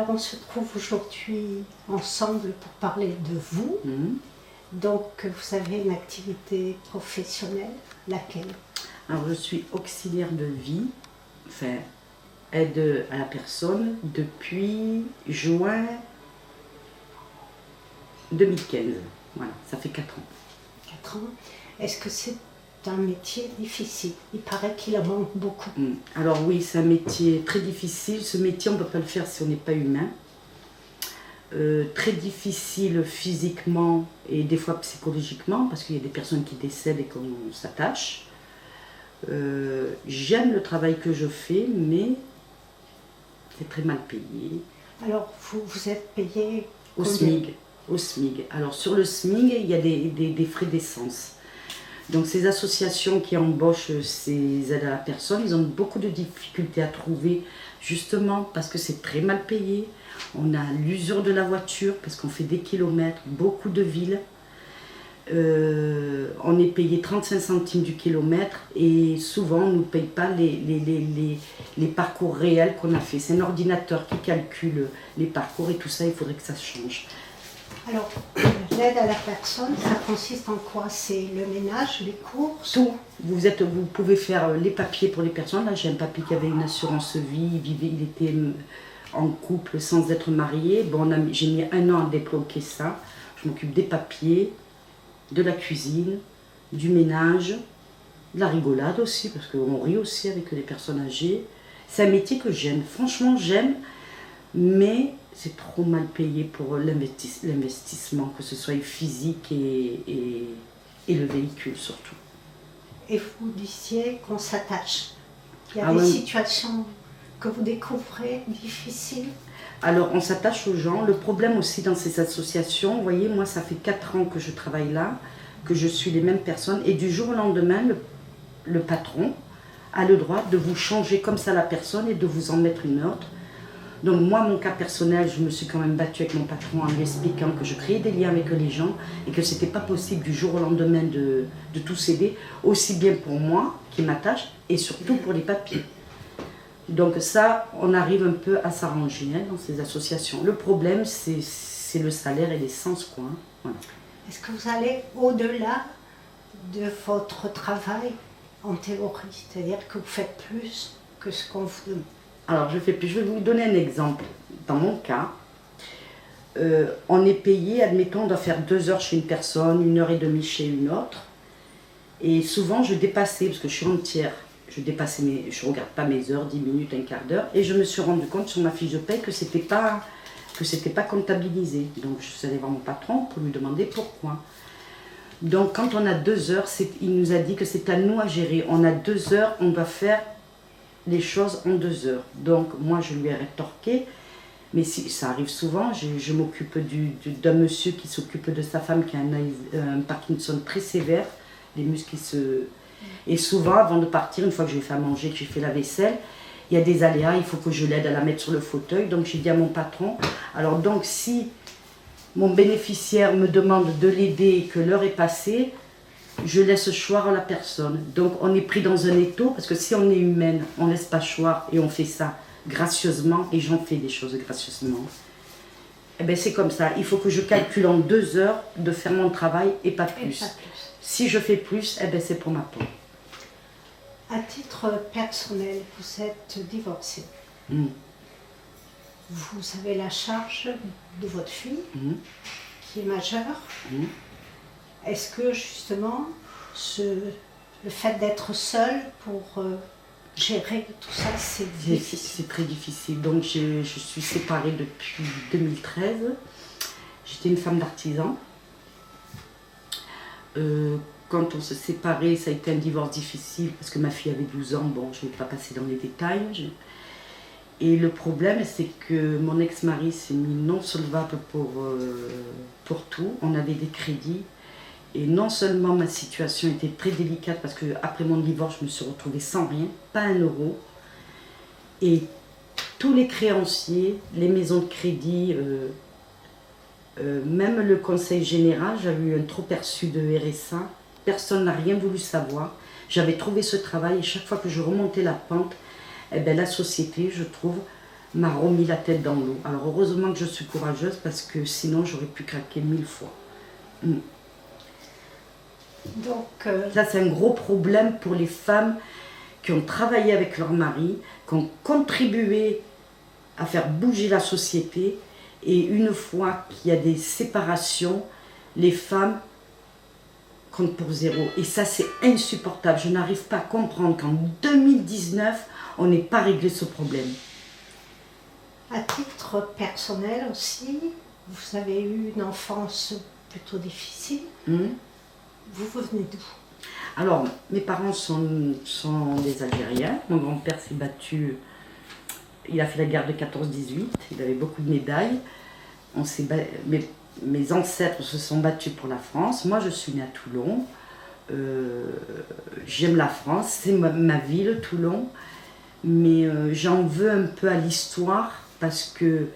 Alors on se trouve aujourd'hui ensemble pour parler de vous. Donc vous avez une activité professionnelle, laquelle? Alors je suis auxiliaire de vie, enfin aide à la personne depuis juin 2015. Voilà, ça fait 4 ans. 4 ans. Est-ce que c'est un métier difficile? Il paraît qu'il en manque beaucoup. Alors oui, c'est un métier très difficile. Ce métier, on ne peut pas le faire si on n'est pas humain. Très difficile physiquement et des fois psychologiquement, parce qu'il y a des personnes qui décèdent et qu'on s'attache. J'aime le travail que je fais, mais c'est très mal payé. Alors vous êtes payé au SMIG. Au SMIG. Alors sur le SMIG, il y a des frais d'essence. Donc ces associations qui embauchent ces aides à la personne, ils ont beaucoup de difficultés à trouver, justement parce que c'est très mal payé. On a l'usure de la voiture, parce qu'on fait des kilomètres, beaucoup de villes. On est payé 35 centimes du kilomètre et souvent on ne nous paye pas les parcours réels qu'on a fait. C'est un ordinateur qui calcule les parcours et tout ça, il faudrait que ça change. Alors, l'aide à la personne, ça consiste en quoi? C'est le ménage, les courses? Tout. Vous pouvez faire les papiers pour les personnes. Là, j'ai un papy qui avait une assurance vie, il était en couple sans être marié. Bon, j'ai mis 1 an à débloquer ça. Je m'occupe des papiers, de la cuisine, du ménage, de la rigolade aussi, parce qu'on rit aussi avec les personnes âgées. C'est un métier que j'aime. Franchement, j'aime, mais c'est trop mal payé pour l'investissement, que ce soit physique et le véhicule surtout. Et vous disiez qu'on s'attache. Il y a des situations que vous découvrez difficiles? Alors on s'attache aux gens. Le problème aussi dans ces associations, vous voyez, moi ça fait 4 ans que je travaille là, que je suis les mêmes personnes, et du jour au lendemain, le patron a le droit de vous changer comme ça la personne et de vous en mettre une autre. Donc moi, mon cas personnel, je me suis quand même battue avec mon patron en lui expliquant que je créais des liens avec les gens et que c'était pas possible du jour au lendemain de tout céder, aussi bien pour moi qui m'attache et surtout pour les papiers. Donc ça, on arrive un peu à s'arranger dans ces associations. Le problème, c'est le salaire et l'essence, quoi. Voilà. Est-ce que vous allez au-delà de votre travail en théorie? C'est-à-dire que vous faites plus que ce qu'on vous demande? Alors, je vais vous donner un exemple. Dans mon cas, on est payé, admettons, on doit faire 2 heures chez une personne, 1h30 chez une autre. Et souvent, je dépassais, parce que je suis entière, je ne regarde pas mes heures, 10 minutes, un quart d'heure. Et je me suis rendu compte sur ma fiche de paie que c'était pas comptabilisé. Donc, je suis allée voir mon patron pour lui demander pourquoi. Donc, quand on a 2 heures, il nous a dit que c'est à nous à gérer. On a 2 heures, on doit faire les choses en 2 heures. Donc moi je lui ai rétorqué, mais si, ça arrive souvent, je m'occupe d'un monsieur qui s'occupe de sa femme qui a un Parkinson très sévère, les muscles qui se... Et souvent avant de partir, une fois que j'ai fait à manger, que j'ai fait la vaisselle, il y a des aléas, il faut que je l'aide à la mettre sur le fauteuil. Donc j'ai dit à mon patron, alors donc si mon bénéficiaire me demande de l'aider et que l'heure est passée, je laisse choir à la personne. Donc on est pris dans un étau, parce que si on est humaine, on laisse pas choir et on fait ça gracieusement, et j'en fais des choses gracieusement. Et bien c'est comme ça, il faut que je calcule en 2 heures de faire mon travail et pas plus. Si je fais plus, eh ben c'est pour ma peau. À titre personnel, vous êtes divorcé. Vous avez la charge de votre fille, qui est majeure. Est-ce que justement, le fait d'être seul pour gérer tout ça, c'est difficile? C'est très difficile. Donc je suis séparée depuis 2013. J'étais une femme d'artisan. Quand on s'est séparés, ça a été un divorce difficile parce que ma fille avait 12 ans. Bon, je ne vais pas passer dans les détails. Et le problème, c'est que mon ex-mari s'est mis non solvable pour tout. On avait des crédits. Et non seulement ma situation était très délicate parce qu'après mon divorce, je me suis retrouvée sans rien, pas 1 euro. Et tous les créanciers, les maisons de crédit, même le conseil général, j'avais eu un trop perçu de RSA. Personne n'a rien voulu savoir. J'avais trouvé ce travail et chaque fois que je remontais la pente, eh ben, la société, je trouve, m'a remis la tête dans l'eau. Alors heureusement que je suis courageuse parce que sinon j'aurais pu craquer 1000 fois. Donc, ça c'est un gros problème pour les femmes qui ont travaillé avec leur mari, qui ont contribué à faire bouger la société. Et une fois qu'il y a des séparations, les femmes comptent pour zéro. Et ça c'est insupportable. Je n'arrive pas à comprendre qu'en 2019, on n'ait pas réglé ce problème. À titre personnel aussi, vous avez eu une enfance plutôt difficile. Vous venez d'où? Alors, mes parents sont des Algériens. Mon grand-père s'est battu, il a fait la guerre de 14-18, il avait beaucoup de médailles. Mes ancêtres se sont battus pour la France. Moi, je suis née à Toulon. J'aime la France, c'est ma ville, Toulon. Mais j'en veux un peu à l'histoire parce que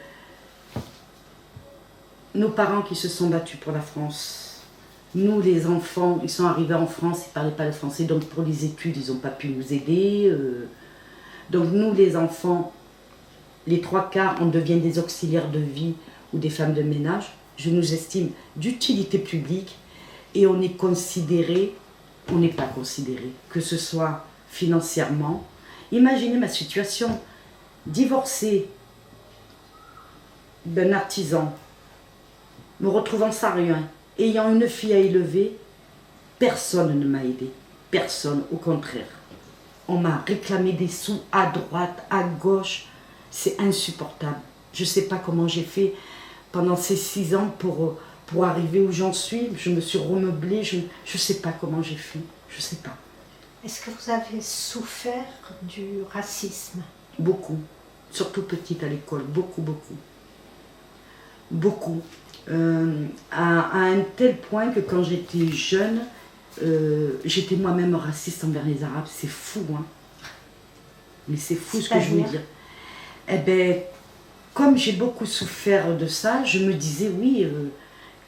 nos parents qui se sont battus pour la France, nous les enfants, ils sont arrivés en France, ils ne parlaient pas le français, donc pour les études, ils n'ont pas pu nous aider. Donc nous les enfants, les 3/4, on devient des auxiliaires de vie ou des femmes de ménage. Je nous estime d'utilité publique et on est considéré, on n'est pas considéré, que ce soit financièrement. Imaginez ma situation, divorcée d'un artisan, me retrouvant sans rien, ayant une fille à élever, personne ne m'a aidé. Personne, au contraire. On m'a réclamé des sous à droite, à gauche. C'est insupportable. Je ne sais pas comment j'ai fait pendant ces 6 ans pour arriver où j'en suis. Je me suis remeublée. Je ne sais pas comment j'ai fait. Je ne sais pas. Est-ce que vous avez souffert du racisme? Beaucoup. Surtout petite à l'école. Beaucoup, beaucoup. Beaucoup. À un tel point que quand j'étais jeune, j'étais moi-même raciste envers les Arabes. C'est fou, hein. Mais c'est fou ce que je veux dire. Eh bien, comme j'ai beaucoup souffert de ça, je me disais, oui,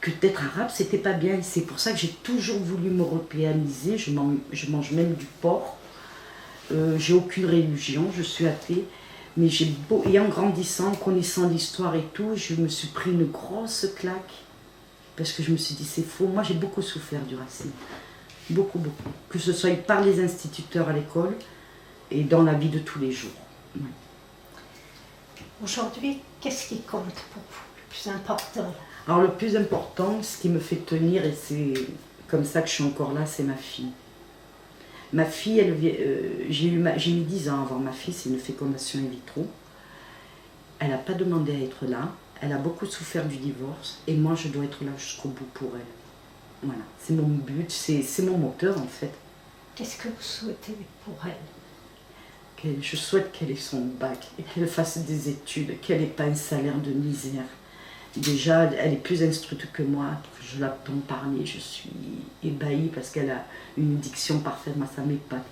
que d'être arabe, c'était pas bien. C'est pour ça que j'ai toujours voulu m'européaniser. Je mange même du porc. J'ai aucune religion, je suis athée. Mais et en grandissant, connaissant l'histoire et tout, je me suis pris une grosse claque. Parce que je me suis dit, c'est faux. Moi, j'ai beaucoup souffert du racisme. Beaucoup, beaucoup. Que ce soit par les instituteurs à l'école et dans la vie de tous les jours. Ouais. Aujourd'hui, qu'est-ce qui compte pour vous, le plus important? Alors, le plus important, ce qui me fait tenir, et c'est comme ça que je suis encore là, c'est ma fille. Ma fille, j'ai mis 10 ans avant ma fille, c'est une fécondation in vitro. Elle n'a pas demandé à être là, elle a beaucoup souffert du divorce, et moi je dois être là jusqu'au bout pour elle. Voilà, c'est mon but, c'est mon moteur en fait. Qu'est-ce que vous souhaitez pour elle? Je souhaite qu'elle ait son bac, et qu'elle fasse des études, qu'elle n'ait pas un salaire de misère. Déjà, elle est plus instruite que moi, je l'entends parler, je suis ébahie parce qu'elle a une diction parfaite, moi ça m'épate.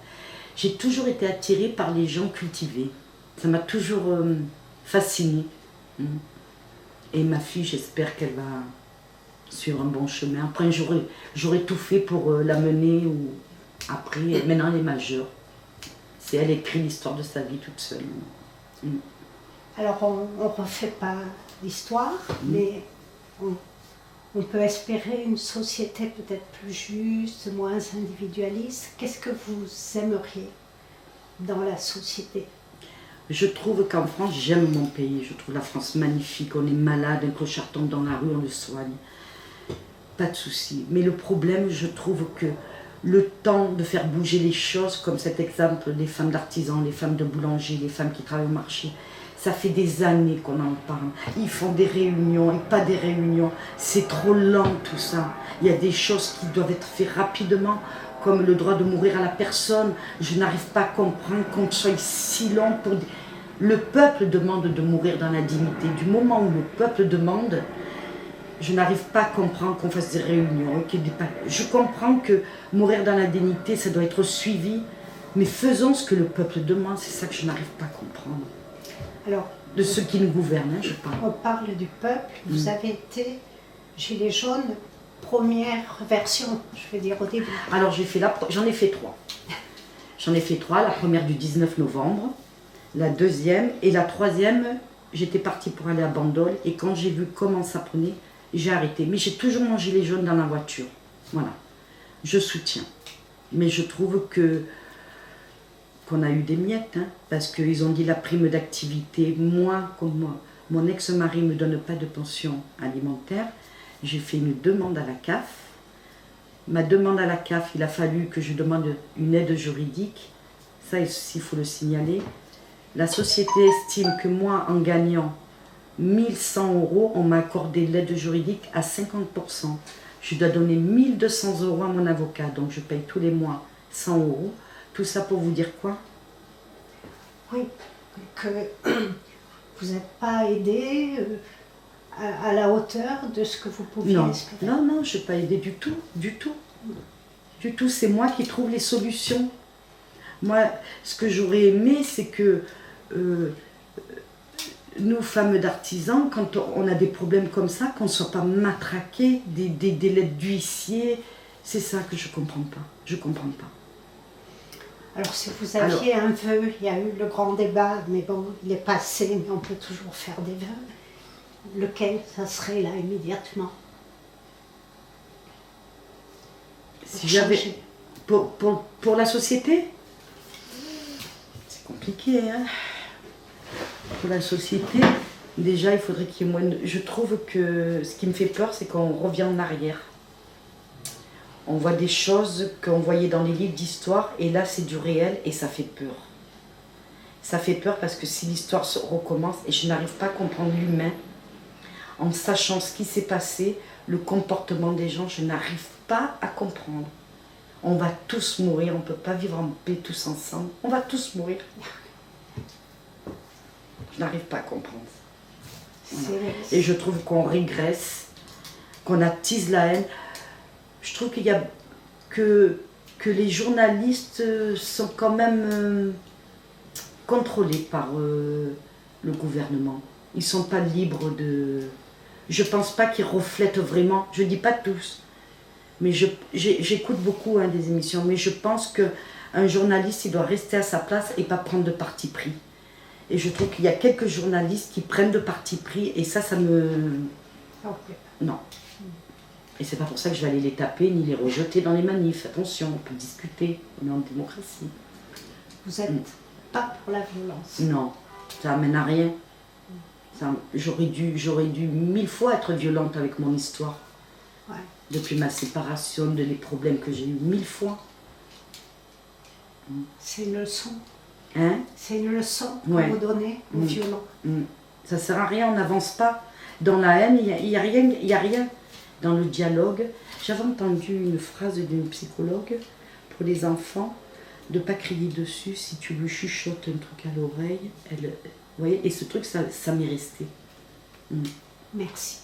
J'ai toujours été attirée par les gens cultivés, ça m'a toujours fascinée. Et ma fille, j'espère qu'elle va suivre un bon chemin. Après, j'aurai tout fait pour l'amener après, maintenant elle est majeure. C'est elle écrit l'histoire de sa vie toute seule. Alors on ne refait pas l'histoire, mais on peut espérer une société peut-être plus juste, moins individualiste. Qu'est-ce que vous aimeriez dans la société? Je trouve qu'en France, j'aime mon pays. Je trouve la France magnifique. On est malade, un clochard tombe dans la rue, on le soigne. Pas de souci. Mais le problème, je trouve que le temps de faire bouger les choses, comme cet exemple, les femmes d'artisans, les femmes de boulanger, les femmes qui travaillent au marché, ça fait des années qu'on en parle. Ils font des réunions et pas des réunions. C'est trop lent tout ça. Il y a des choses qui doivent être faites rapidement, comme le droit de mourir à la personne. Je n'arrive pas à comprendre qu'on soit si long pour... Le peuple demande de mourir dans la dignité. Du moment où le peuple demande, je n'arrive pas à comprendre qu'on fasse des réunions. Je comprends que mourir dans la dignité, ça doit être suivi. Mais faisons ce que le peuple demande. C'est ça que je n'arrive pas à comprendre. Alors, de ceux qui nous gouvernent, je parle. On parle du peuple. Vous avez été Gilets jaunes, première version, je vais dire au début. Alors j'en ai fait 3. J'en ai fait 3, la première du 19 novembre, la deuxième et la troisième j'étais partie pour aller à Bandol et quand j'ai vu comment ça prenait, j'ai arrêté. Mais j'ai toujours mon gilet jaune dans la voiture. Voilà. Je soutiens. Mais je trouve qu'on a eu des miettes, hein, parce qu'ils ont dit la prime d'activité. Moi, comme moi, mon ex-mari ne me donne pas de pension alimentaire. J'ai fait une demande à la CAF. Ma demande à la CAF, il a fallu que je demande une aide juridique. Ça aussi, il faut le signaler. La société estime que moi, en gagnant 1100 €, on m'a accordé l'aide juridique à 50%. Je dois donner 1200 € à mon avocat, donc je paye tous les mois 100 €. Tout ça pour vous dire quoi? Oui, que vous n'êtes pas aidé à la hauteur de ce que vous pouviez espérer. Non, non, je n'ai pas aidé du tout, du tout. Du tout, c'est moi qui trouve les solutions. Moi, ce que j'aurais aimé, c'est que nous, femmes d'artisans, quand on a des problèmes comme ça, qu'on ne soit pas matraqués, des lettres d'huissier, c'est ça que je ne comprends pas. Je ne comprends pas. Alors si vous aviez un vœu, il y a eu le grand débat, mais bon, il est passé, mais on peut toujours faire des vœux. Lequel ça serait là immédiatement? Si j'avais... Pour la société, c'est compliqué, hein. Pour la société, déjà, il faudrait qu'il y ait moins... Je trouve que ce qui me fait peur, c'est qu'on revient en arrière. On voit des choses qu'on voyait dans les livres d'histoire, et là, c'est du réel, et ça fait peur. Ça fait peur parce que si l'histoire se recommence, et je n'arrive pas à comprendre l'humain, en sachant ce qui s'est passé, le comportement des gens, je n'arrive pas à comprendre. On va tous mourir, on ne peut pas vivre en paix tous ensemble. On va tous mourir. Je n'arrive pas à comprendre. Voilà. Et je trouve qu'on régresse, qu'on attise la haine. Je trouve qu'il y a que les journalistes sont quand même contrôlés par le gouvernement. Ils ne sont pas libres de... Je ne pense pas qu'ils reflètent vraiment, je ne dis pas tous, mais j'écoute beaucoup des émissions, mais je pense qu'un journaliste, il doit rester à sa place et pas prendre de parti pris. Et je trouve qu'il y a quelques journalistes qui prennent de parti pris et ça me... Okay. Non. Et c'est pas pour ça que je vais aller les taper ni les rejeter dans les manifs. Attention, on peut discuter, on est en démocratie. Vous n'êtes pas pour la violence? Non, ça amène à rien. J'aurais dû 1000 fois être violente avec mon histoire. Ouais. Depuis ma séparation, les problèmes que j'ai eus, 1000 fois. C'est une leçon. Hein? C'est une leçon que vous donnez aux violents. Ça ne sert à rien, on n'avance pas. Dans la haine, il n'y a rien. Dans le dialogue, j'avais entendu une phrase d'une psychologue pour les enfants, de ne pas crier dessus si tu lui chuchotes un truc à l'oreille. Vous voyez, et ce truc, ça m'est resté. Merci.